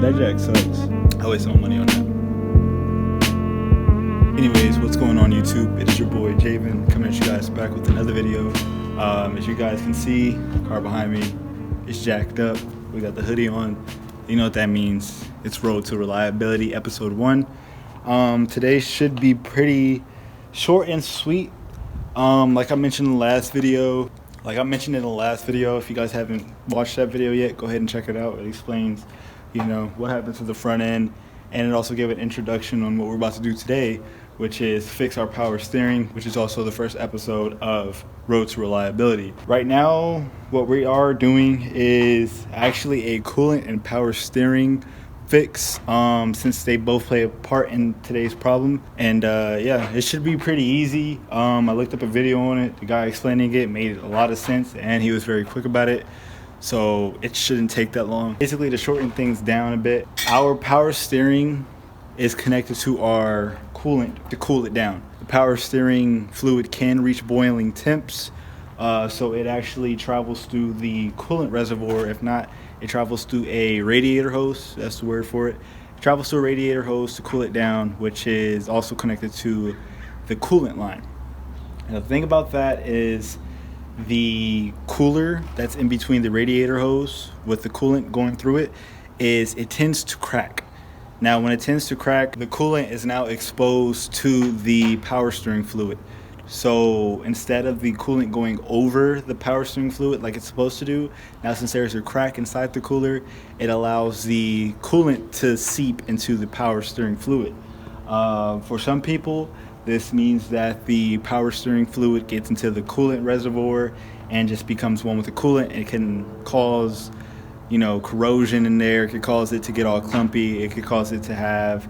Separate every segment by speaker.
Speaker 1: That jack sucks. I waste my money on that. Anyways, what's going on YouTube? It's your boy Javen coming at you guys back with another video. As you guys can see, the car behind me is jacked up. We got the hoodie on. You know what that means. It's Road to Reliability episode 1. Today should be pretty short and sweet. Like I mentioned in the last video, if you guys haven't watched that video yet, go ahead and check it out. It explains, what happens to the front end, and it also gave an introduction on what we're about to do today, which is fix our power steering, which is also the first episode of Road to Reliability. Right now, what we are doing is actually a coolant and power steering fix, since they both play a part in today's problem. And yeah, it should be pretty easy. I looked up a video on it. The guy explaining it made a lot of sense, and he was very quick about it. So it shouldn't take that long. Basically, to shorten things down a bit, our power steering is connected to our coolant to cool it down. The power steering fluid can reach boiling temps, so it actually travels through the coolant reservoir. If not, it travels through a radiator hose. That's the word for it. It travels through a radiator hose to cool it down, which is also connected to the coolant line. And the thing about that is the cooler that's in between the radiator hose with the coolant going through it, it tends to crack. Now, when it tends to crack, the coolant is now exposed to the power steering fluid. So instead of the coolant going over the power steering fluid like it's supposed to do, now since there's a crack inside the cooler, it allows the coolant to seep into the power steering fluid. For some people, this means that the power steering fluid gets into the coolant reservoir and just becomes one with the coolant. It can cause, corrosion in there. It could cause it to get all clumpy. It could cause it to have,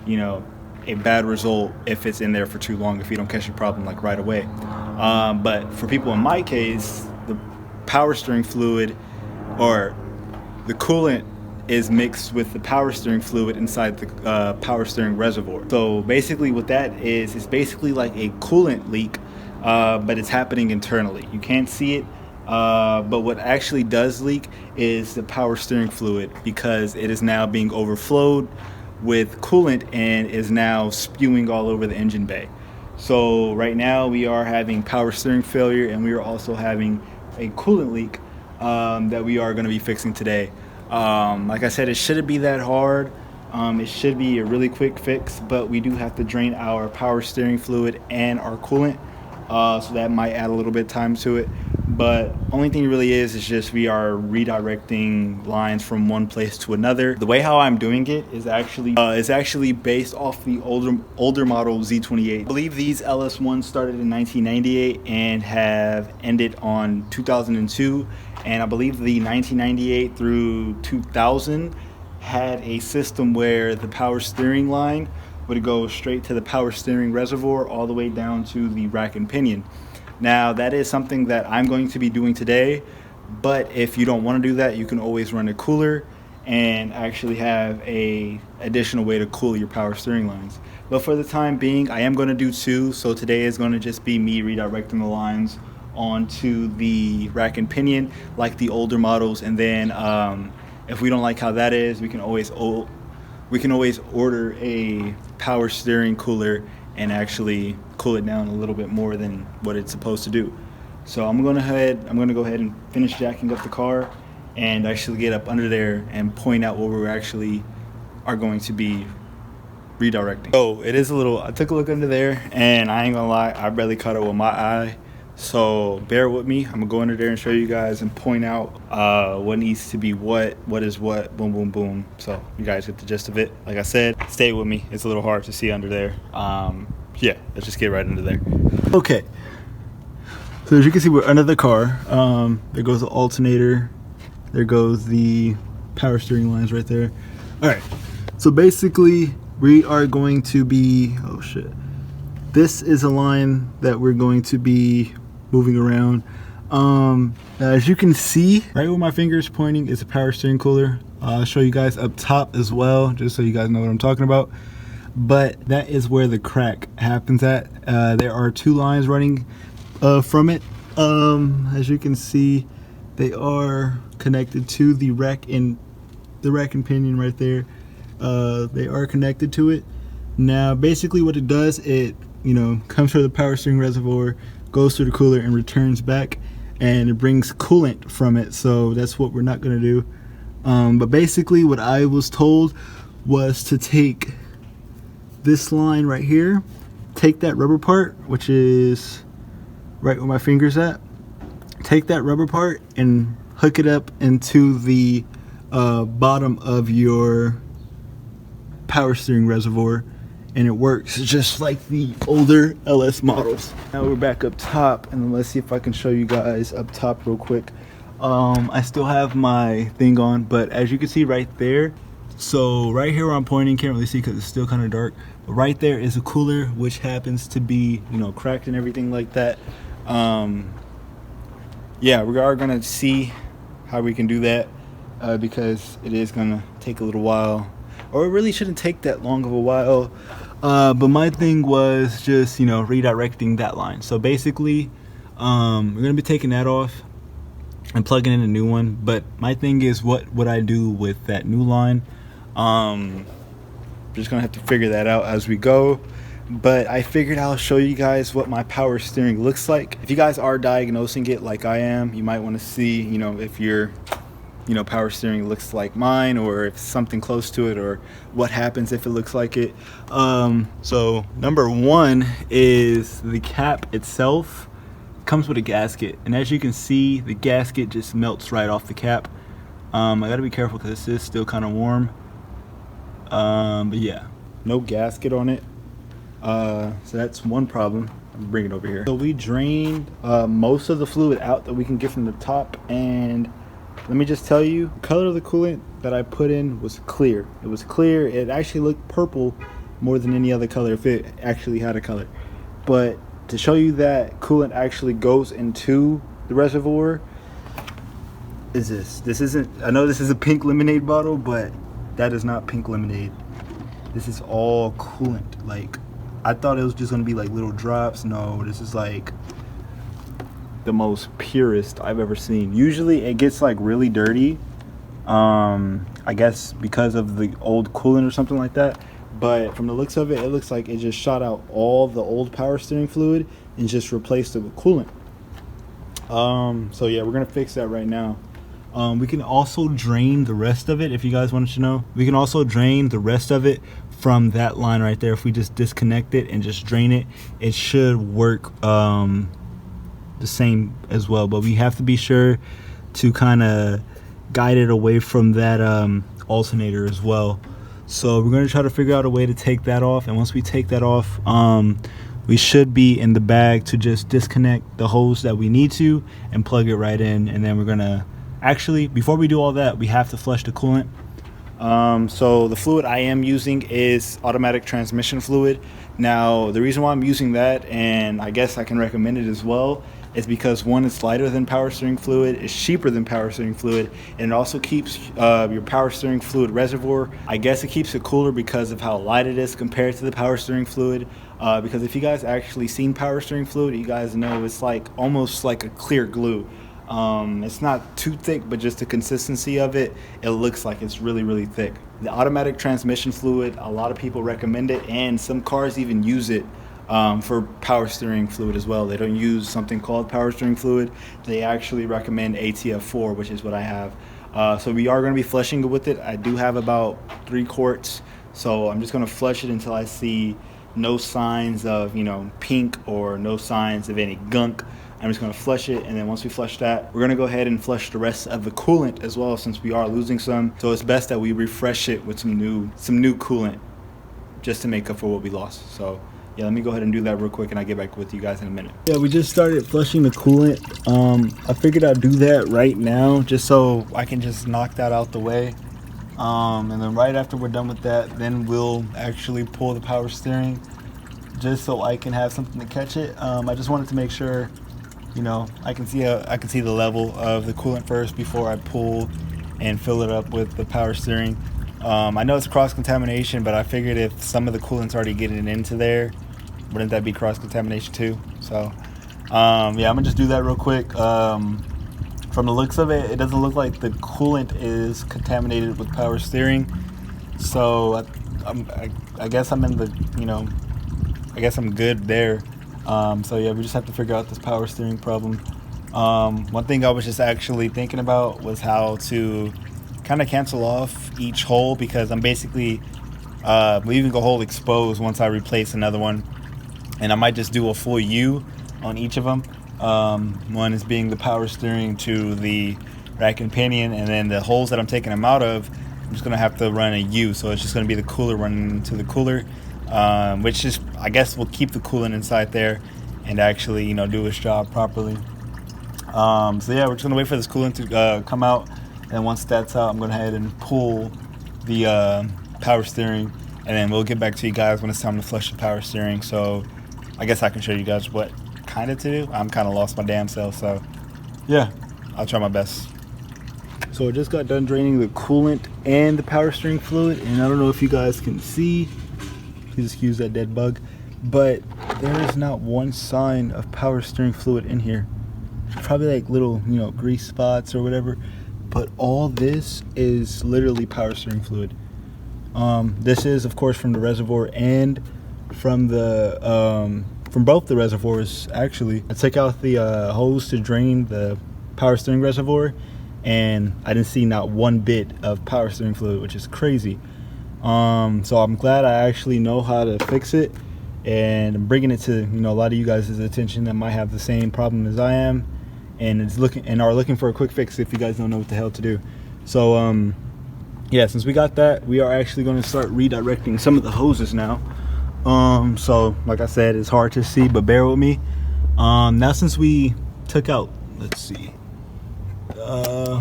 Speaker 1: a bad result if it's in there for too long, if you don't catch the problem like right away. But for people in my case, the power steering fluid or the coolant is mixed with the power steering fluid inside the power steering reservoir. So basically what that is, it's basically like a coolant leak, but it's happening internally. You can't see it, but what actually does leak is the power steering fluid, because it is now being overflowed with coolant and is now spewing all over the engine bay. So right now we are having power steering failure, and we are also having a coolant leak that we are going to be fixing today. Like I said, it shouldn't be that hard. It should be a really quick fix, but we do have to drain our power steering fluid and our coolant, so that might add a little bit of time to it. But only thing it really is just we are redirecting lines from one place to another. The way how I'm doing it is actually based off the older model Z28. I believe these LS1s started in 1998 and have ended on 2002. And I believe the 1998 through 2000 had a system where the power steering line would go straight to the power steering reservoir all the way down to the rack and pinion. Now, that is something that I'm going to be doing today, but if you don't want to do that, you can always run a cooler and actually have a additional way to cool your power steering lines. But for the time being, I am going to do two, so today is going to just be me redirecting the lines onto the rack and pinion like the older models, and then if we don't like how that is, we can always order a power steering cooler and actually cool it down a little bit more than what it's supposed to do. So I'm gonna go ahead and finish jacking up the car and actually get up under there and point out what we actually are going to be redirecting. So it is I took a look under there, and I ain't gonna lie, I barely caught it with my eye. So bear with me. I'm gonna go under there and show you guys and point out what needs to be what is what, boom, boom, boom. So you guys get the gist of it. Like I said, stay with me. It's a little hard to see under there. Yeah, let's just get right under there. Okay. So as you can see, we're under the car. There goes the alternator. There goes the power steering lines right there. All right. So basically, we are going to be, oh shit. This is a line that we're going to be moving around. As you can see, right where my finger is pointing is a power steering cooler. I'll show you guys up top as well, just so you guys know what I'm talking about. But that is where the crack happens at. There are two lines running from it. As you can see, they are connected to the rack and the rack and pinion right there. They are connected to it. Now basically what it does, it comes through the power steering reservoir, goes through the cooler and returns back, and it brings coolant from it. So that's what we're not going to do. But basically what I was told was to take this line right here, take that rubber part, which is right where my finger's at, take that rubber part and hook it up into the bottom of your power steering reservoir, and it works just like the older LS models. Now we're back up top, and let's see if I can show you guys up top real quick. I still have my thing on, but as you can see right there, so right here where I'm pointing, can't really see because it's still kind of dark, but right there is a cooler, which happens to be cracked and everything like that. Yeah, we are gonna see how we can do that, because it is gonna take a little while, or it really shouldn't take that long of a while. But my thing was just redirecting that line. So basically we're gonna be taking that off and plugging in a new one. But my thing is, what would I do with that new line? Just gonna have to figure that out as we go. But I figured I'll show you guys what my power steering looks like. If you guys are diagnosing it like I am, you might want to see if your power steering looks like mine, or if something close to it, or what happens if it looks like it. So number one is the cap itself comes with a gasket, and as you can see, the gasket just melts right off the cap. I gotta be careful because this is still kind of warm. But yeah, no gasket on it. So that's one problem. I'll bring it over here. So we drained most of the fluid out that we can get from the top, and let me just tell you, the color of the coolant that I put in was clear. It was clear. It actually looked purple more than any other color, if it actually had a color. But to show you that coolant actually goes into the reservoir is this isn't, I know this is a pink lemonade bottle, but that is not pink lemonade. This is all coolant. Like, I thought it was just gonna be like little drops. No, this is like the most purest I've ever seen. Usually it gets like really dirty, I guess because of the old coolant or something like that, but from the looks of it, it looks like it just shot out all the old power steering fluid and just replaced it with coolant. So yeah, we're gonna fix that right now. We can also drain the rest of it. If you guys wanted to know, we can also drain the rest of it from that line right there. If we just disconnect it and just drain it, it should work the same as well. But we have to be sure to kind of guide it away from that alternator as well. So we're going to try to figure out a way to take that off, and once we take that off, we should be in the bag to just disconnect the hose that we need to and plug it right in. And then we're going to actually, before we do all that, we have to flush the coolant. So the fluid I am using is automatic transmission fluid. Now the reason why I'm using that, and I guess I can recommend it as well, is because one, it's lighter than power steering fluid, it's cheaper than power steering fluid, and it also keeps your power steering fluid reservoir, I guess it keeps it cooler because of how light it is compared to the power steering fluid. Because if you guys actually seen power steering fluid, you guys know it's like almost like a clear glue. It's not too thick, but just the consistency of it, it looks like it's really, really thick. The automatic transmission fluid, a lot of people recommend it, and some cars even use it for power steering fluid as well. They don't use something called power steering fluid. They actually recommend ATF4, which is what I have. So we are going to be flushing it with it. I do have about 3 quarts, so I'm just going to flush it until I see no signs of pink, or no signs of any gunk. I'm just going to flush it, and then once we flush that, we're going to go ahead and flush the rest of the coolant as well, since we are losing some. So it's best that we refresh it with some new coolant just to make up for what we lost. So yeah, let me go ahead and do that real quick, and I'll get back with you guys in a minute. Yeah, we just started flushing the coolant. I figured I'd do that right now just so I can just knock that out the way. And then right after we're done with that, then we'll actually pull the power steering just so I can have something to catch it. I just wanted to make sure I can see the level of the coolant first before I pull and fill it up with the power steering. I know it's cross-contamination, but I figured if some of the coolant's already getting into there, wouldn't that be cross-contamination too? So yeah, I'm gonna just do that real quick. from the looks of it, it doesn't look like the coolant is contaminated with power steering. So I guess I'm in the, I guess I'm good there. So yeah, we just have to figure out this power steering problem. One thing I was just actually thinking about was how to kind of cancel off each hole, because I'm basically leaving a hole exposed once I replace another one, and I might just do a full U on each of them. One is being the power steering to the rack and pinion, and then the holes that I'm taking them out of, I'm just gonna have to run a U, so it's just gonna be the cooler running into the cooler, which is, I guess, will keep the coolant inside there and actually, do its job properly. So yeah, we're just gonna wait for this coolant to come out, and once that's out, I'm gonna head and pull the power steering, and then we'll get back to you guys when it's time to flush the power steering. So I guess I can show you guys what kind of to do. I'm kind of lost my damn self, so yeah, I'll try my best. So I just got done draining the coolant and the power steering fluid, and I don't know if you guys can see, please excuse that dead bug, but there is not one sign of power steering fluid in here. There's probably like little, grease spots or whatever, but all this is literally power steering fluid. This is, of course, from the reservoir and from the from both the reservoirs. Actually, I took out the hose to drain the power steering reservoir, and I didn't see not one bit of power steering fluid, which is crazy. So I'm glad I actually know how to fix it, and I'm bringing it to a lot of you guys' attention that might have the same problem as I am, and are looking for a quick fix if you guys don't know what the hell to do. So yeah, since we got that, we are actually going to start redirecting some of the hoses now. So like I said, it's hard to see, but bear with me. Now since we took out, let's see,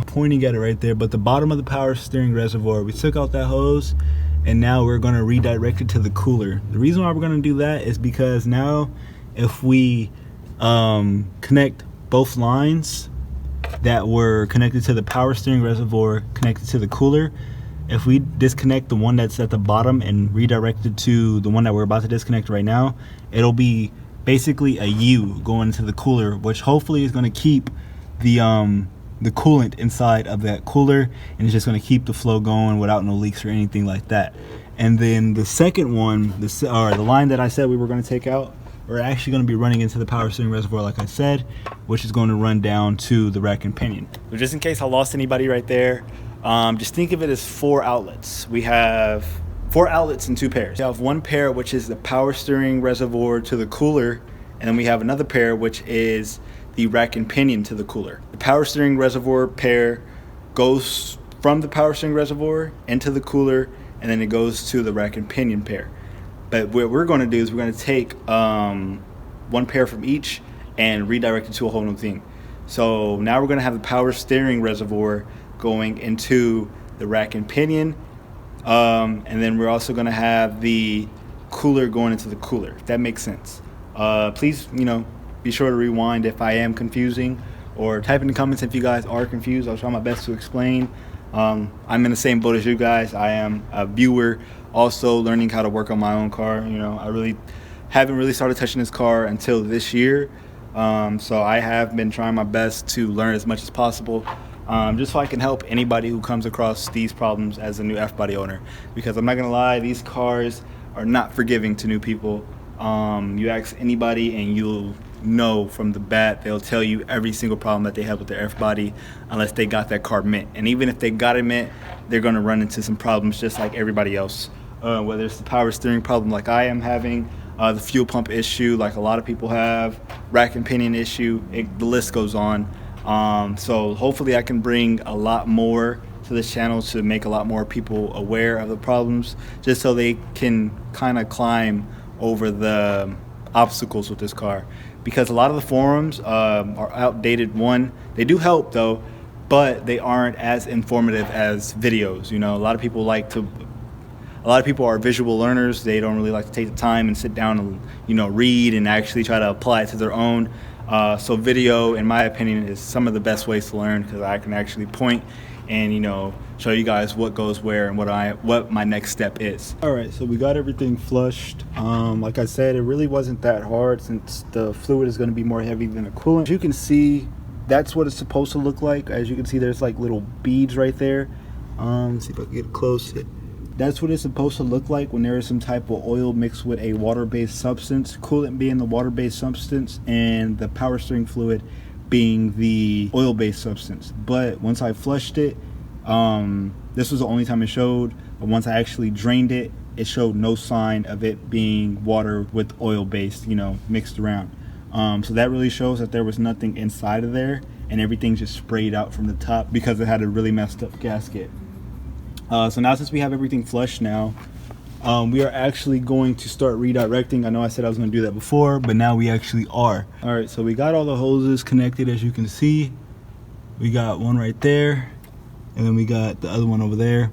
Speaker 1: pointing at it right there, but the bottom of the power steering reservoir, we took out that hose, and now we're going to redirect it to the cooler. The reason why we're going to do that is because now if we connect both lines that were connected to the power steering reservoir connected to the cooler, if we disconnect the one that's at the bottom and redirect it to the one that we're about to disconnect right now, it'll be basically a U going into the cooler, which hopefully is going to keep the coolant inside of that cooler, and it's just going to keep the flow going without no leaks or anything like that. And then the second one, the line that I said we were going to take out, we're actually going to be running into the power steering reservoir, like I said, which is going to run down to the rack and pinion. So just in case I lost anybody right there, just think of it as 4 outlets. We have 4 outlets in 2 pairs. We have one pair, which is the power steering reservoir to the cooler, and then we have another pair, which is the rack and pinion to the cooler. The power steering reservoir pair goes from the power steering reservoir into the cooler, and then it goes to the rack and pinion pair. But what we're going to do is we're going to take one pair from each and redirect it to a whole new thing. So now we're going to have the power steering reservoir going into the rack and pinion, and then we're also going to have the cooler going into the cooler, if that makes sense. Please, be sure to rewind if I am confusing, or type in the comments if you guys are confused. I'll try my best to explain. I'm in the same boat as you guys. I am a viewer, also learning how to work on my own car. I really haven't really started touching this car until this year, so I have been trying my best to learn as much as possible, just so I can help anybody who comes across these problems as a new F-body owner. Because I'm not gonna lie, these cars are not forgiving to new people. You ask anybody and you'll know from the bat, they'll tell you every single problem that they have with their F-body, unless they got that car mint. And even if they got it mint, they're gonna run into some problems just like everybody else. Whether it's the power steering problem like I am having, the fuel pump issue like a lot of people have, rack and pinion issue, the list goes on. So hopefully I can bring a lot more to this channel to make a lot more people aware of the problems, just so they can kind of climb over the obstacles with this car. Because a lot of the forums are outdated. One, they do help though, but they aren't as informative as videos. A lot of people are visual learners. They don't really like to take the time and sit down and read and actually try to apply it to their own. So video, in my opinion, is some of the best ways to learn, because I can actually point and show you guys what goes where and what my next step is. All right, so we got everything flushed. Like I said, it really wasn't that hard, since the fluid is going to be more heavy than the coolant. As you can see, that's what it's supposed to look like. As you can see, there's like little beads right there. Let's see if I can get close. That's what it's supposed to look like when there is some type of oil mixed with a water-based substance, coolant being the water-based substance and the power steering fluid being the oil-based substance. But once I flushed it, this was the only time it showed, but once I actually drained it, it showed no sign of it being water with oil-based, you know, mixed around. So that really shows that there was nothing inside of there, and everything just sprayed out from the top because it had a really messed up gasket. So now, since we have everything flushed now, we are actually going to start redirecting. I know I said I was going to do that before, but now we actually are. All right, so we got all the hoses connected. As you can see, we got one right there, and then we got the other one over there.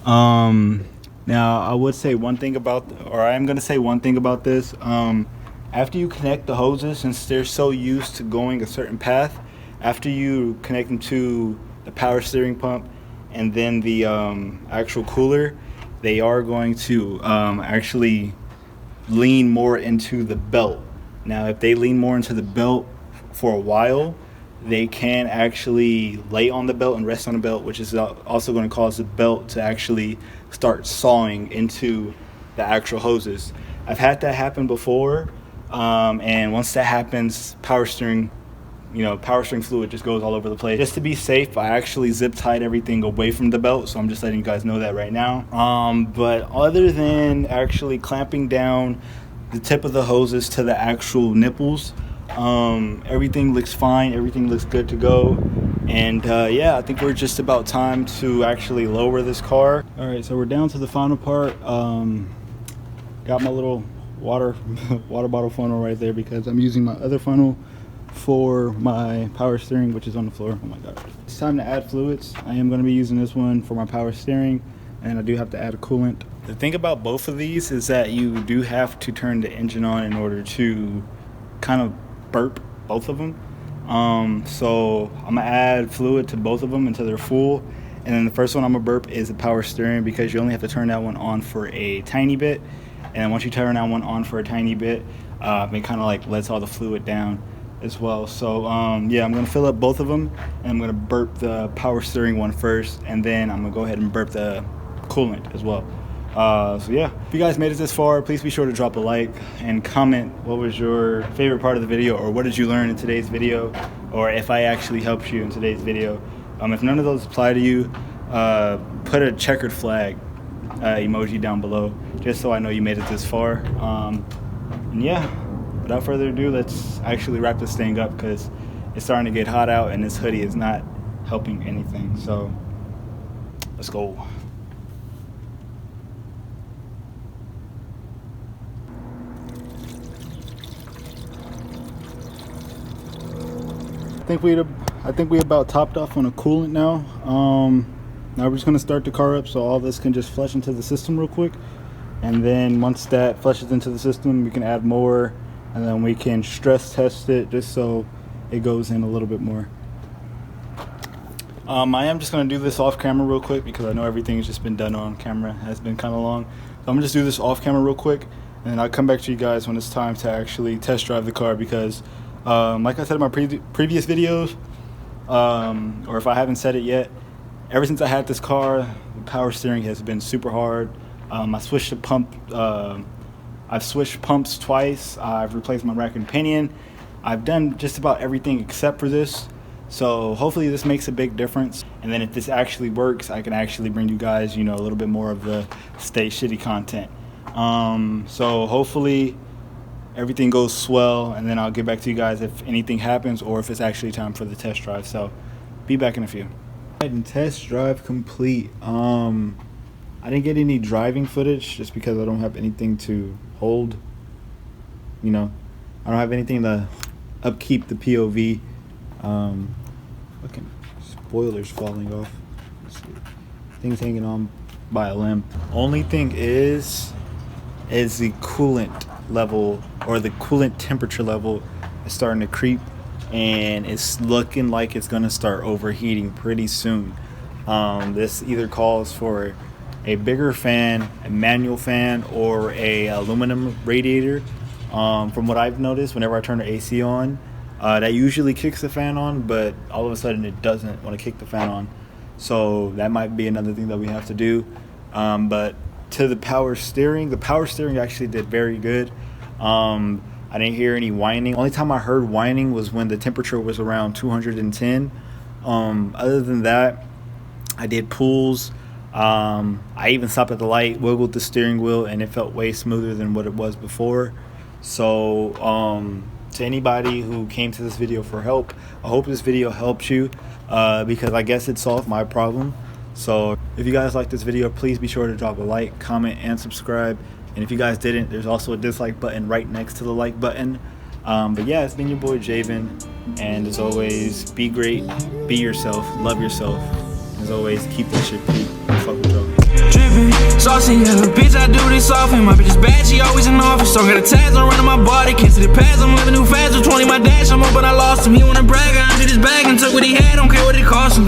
Speaker 1: Now I would say one thing about, or I'm going to say one thing about this. After you connect the hoses, since they're so used to going a certain path, after you connect them to the power steering pump and then the actual cooler, they are going to actually lean more into the belt. Now, if they lean more into the belt for a while, they can actually lay on the belt and rest on the belt, which is also going to cause the belt to actually start sawing into the actual hoses. I've had that happen before, and once that happens, power steering fluid just goes all over the place. Just to be safe, I actually zip tied everything away from the belt, so I'm just letting you guys know that right now. But other than actually clamping down the tip of the hoses to the actual nipples, everything looks fine, everything looks good to go. And yeah, I think we're just about time to actually lower this car. All right, so we're down to the final part. Got my little water bottle funnel right there because I'm using my other funnel for my power steering, which is on the floor. Oh my god, it's time to add fluids. I am going to be using this one for my power steering, and I do have to add a coolant. The thing about both of these is that you do have to turn the engine on in order to kind of burp both of them. So I'm gonna add fluid to both of them until they're full, and then the first one I'm gonna burp is the power steering, because you only have to turn that one on for a tiny bit, and then once you turn that one on for a tiny bit, it kind of like lets all the fluid down as well. So yeah, I'm gonna fill up both of them, and I'm gonna burp the power steering one first, and then I'm gonna go ahead and burp the coolant as well. So yeah, if you guys made it this far, please be sure to drop a like and comment what was your favorite part of the video, or what did you learn in today's video, or if I actually helped you in today's video. If none of those apply to you, put a checkered flag emoji down below, just so I know you made it this far. And yeah, without further ado, let's actually wrap this thing up, because it's starting to get hot out and this hoodie is not helping anything. So let's go. I think we about topped off on a coolant now. Now we're just gonna start the car up so all this can just flush into the system real quick, and then once that flushes into the system, we can add more, and then we can stress test it just so it goes in a little bit more. I am just gonna do this off camera real quick, because I know everything's just been done on camera, has been kind of long. So I'm gonna just do this off camera real quick, and then I'll come back to you guys when it's time to actually test drive the car, because like I said in my previous videos, or if I haven't said it yet, ever since I had this car, the power steering has been super hard. I've switched pumps twice. I've replaced my rack and pinion. I've done just about everything except for this. So hopefully this makes a big difference. And then if this actually works, I can actually bring you guys, a little bit more of the stay shitty content. So hopefully everything goes swell, and then I'll get back to you guys if anything happens, or if it's actually time for the test drive. So be back in a few. And test drive complete. I didn't get any driving footage just because I don't have anything to hold. I don't have anything to upkeep the POV. Fucking spoilers falling off. Let's see. Things hanging on by a limb. Only thing is the coolant level, or the coolant temperature level, is starting to creep, and it's looking like it's going to start overheating pretty soon. This either calls for a bigger fan, a manual fan, or a aluminum radiator. From what I've noticed, whenever I turn the AC on, that usually kicks the fan on, but all of a sudden it doesn't want to kick the fan on. So that might be another thing that we have to do. But to the power steering actually did very good. I didn't hear any whining. Only time I heard whining was when the temperature was around 210. Other than that, I did pulls. I even stopped at the light, wiggled the steering wheel, and it felt way smoother than what it was before. So to anybody who came to this video for help, I hope this video helps you, because I guess it solved my problem. So if you guys like this video, please be sure to drop a like, comment, and subscribe. And if you guys didn't, there's also a dislike button right next to the like button. But yeah, it's been your boy Javen, and as always, be great, be yourself, love yourself. As always, keep that shit peak. Fuck with y'all.
Speaker 2: Drippin', saucy yellow, bitch, I do this often. My bitch is bad, she always in office. So I got a tags on running my body. Can't see the pads, I'm living too fast. With 20 my dash, I'm up, but I lost him. He wanna brag, I emptied his bag and took what he had. Don't care what it cost him.